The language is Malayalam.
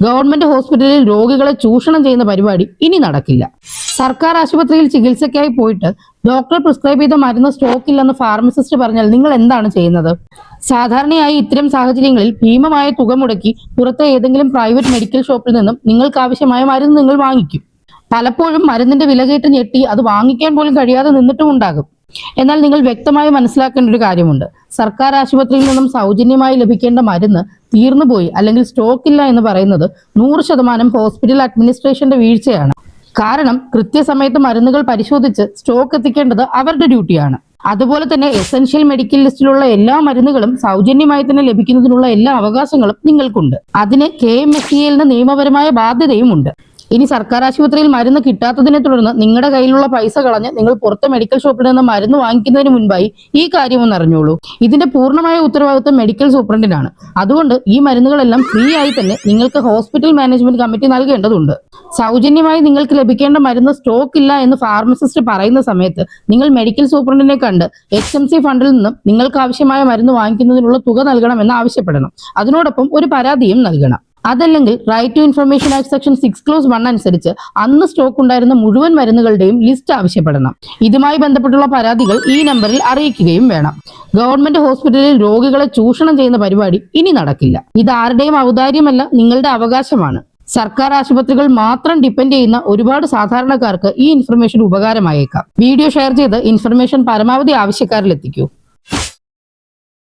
ഗവൺമെന്റ് ഹോസ്പിറ്റലിൽ രോഗികളെ ചൂഷണം ചെയ്യുന്ന പരിപാടി ഇനി നടക്കില്ല. സർക്കാർ ആശുപത്രിയിൽ ചികിത്സയ്ക്കായി പോയിട്ട് ഡോക്ടർ പ്രിസ്ക്രൈബ് ചെയ്ത മരുന്ന് സ്റ്റോക്ക് ഇല്ലെന്ന് ഫാർമസിസ്റ്റ് പറഞ്ഞാൽ നിങ്ങൾ എന്താണ് ചെയ്യുന്നത്? സാധാരണയായി ഇത്തരം സാഹചര്യങ്ങളിൽ ഭീമമായ തുക മുടക്കി പുറത്തെ ഏതെങ്കിലും പ്രൈവറ്റ് മെഡിക്കൽ ഷോപ്പിൽ നിന്നും നിങ്ങൾക്ക് ആവശ്യമായ മരുന്ന് നിങ്ങൾ വാങ്ങിക്കും. പലപ്പോഴും മരുന്നിന്റെ വില കേട്ട് ഞെട്ടി അത് വാങ്ങിക്കാൻ പോലും കഴിയാതെ നിന്നിട്ടും ഉണ്ടാകും. എന്നാൽ നിങ്ങൾ വ്യക്തമായി മനസ്സിലാക്കേണ്ട ഒരു കാര്യമുണ്ട്. സർക്കാർ ആശുപത്രിയിൽ നിന്നും സൗജന്യമായി ലഭിക്കേണ്ട മരുന്ന് തീർന്നുപോയി അല്ലെങ്കിൽ സ്റ്റോക്ക് ഇല്ല എന്ന് പറയുന്നത് 100% ഹോസ്പിറ്റൽ അഡ്മിനിസ്ട്രേഷന്റെ വീഴ്ചയാണ്. കാരണം കൃത്യസമയത്ത് മരുന്നുകൾ പരിശോധിച്ച് സ്റ്റോക്ക് എത്തിക്കേണ്ടത് അവരുടെ ഡ്യൂട്ടിയാണ്. അതുപോലെ തന്നെ എസെൻഷ്യൽ മെഡിക്കൽ ലിസ്റ്റിലുള്ള എല്ലാ മരുന്നുകളും സൗജന്യമായി തന്നെ ലഭിക്കുന്നതിനുള്ള എല്ലാ അവകാശങ്ങളും നിങ്ങൾക്കുണ്ട്. അതിന് KMSEL നിയമപരമായ ബാധ്യതയുമുണ്ട്. ഇനി സർക്കാർ ആശുപത്രിയിൽ മരുന്ന് കിട്ടാത്തതിനെ തുടർന്ന് നിങ്ങളുടെ കയ്യിലുള്ള പൈസ കളഞ്ഞ് നിങ്ങൾ പുറത്തെ മെഡിക്കൽ ഷോപ്പിൽ നിന്ന് മരുന്ന് വാങ്ങിക്കുന്നതിന് മുൻപായി ഈ കാര്യം ഒന്ന് അറിഞ്ഞോളൂ. ഇതിന്റെ പൂർണ്ണമായ ഉത്തരവാദിത്വം മെഡിക്കൽ സൂപ്രണ്ടിനാണ്. അതുകൊണ്ട് ഈ മരുന്നുകളെല്ലാം ഫ്രീ ആയി തന്നെ നിങ്ങൾക്ക് ഹോസ്പിറ്റൽ മാനേജ്മെന്റ് കമ്മിറ്റി നൽകേണ്ടതുണ്ട്. സൗജന്യമായി നിങ്ങൾക്ക് ലഭിക്കേണ്ട മരുന്ന് സ്റ്റോക്ക് ഇല്ല എന്ന് ഫാർമസിസ്റ്റ് പറയുന്ന സമയത്ത് നിങ്ങൾ മെഡിക്കൽ സൂപ്രണ്ടിനെ കണ്ട് HMC ഫണ്ടിൽ നിന്നും നിങ്ങൾക്ക് ആവശ്യമായ മരുന്ന് വാങ്ങിക്കുന്നതിനുള്ള തുക നൽകണമെന്ന് ആവശ്യപ്പെടണം. അതിനോടൊപ്പം ഒരു പരാതിയും നൽകണം. അതല്ലെങ്കിൽ right to information act section 6(1) അനുസരിച്ച് അന്ന് സ്റ്റോക്ക് ഉണ്ടായിരുന്ന മുഴുവൻ മരുന്നുകളുടെയും ലിസ്റ്റ് ആവശ്യപ്പെടണം. ഇതുമായി ബന്ധപ്പെട്ടുള്ള പരാതികൾ ഈ നമ്പറിൽ അറിയിക്കുകയും വേണം. ഗവൺമെന്റ് ഹോസ്പിറ്റലിൽ രോഗികളെ ചൂഷണം ചെയ്യുന്ന പരിപാടി ഇനി നടക്കില്ല. ഇത് ആരുടെയും ഔദാര്യമല്ല, നിങ്ങളുടെ അവകാശമാണ്. സർക്കാർ ആശുപത്രികൾ മാത്രം ഡിപ്പെൻഡ് ചെയ്യുന്ന ഒരുപാട് സാധാരണക്കാർക്ക് ഈ ഇൻഫർമേഷൻ ഉപകാരമായേക്കാം. വീഡിയോ ഷെയർ ചെയ്ത് ഇൻഫർമേഷൻ പരമാവധി ആവശ്യക്കാരിൽ എത്തിക്കൂ.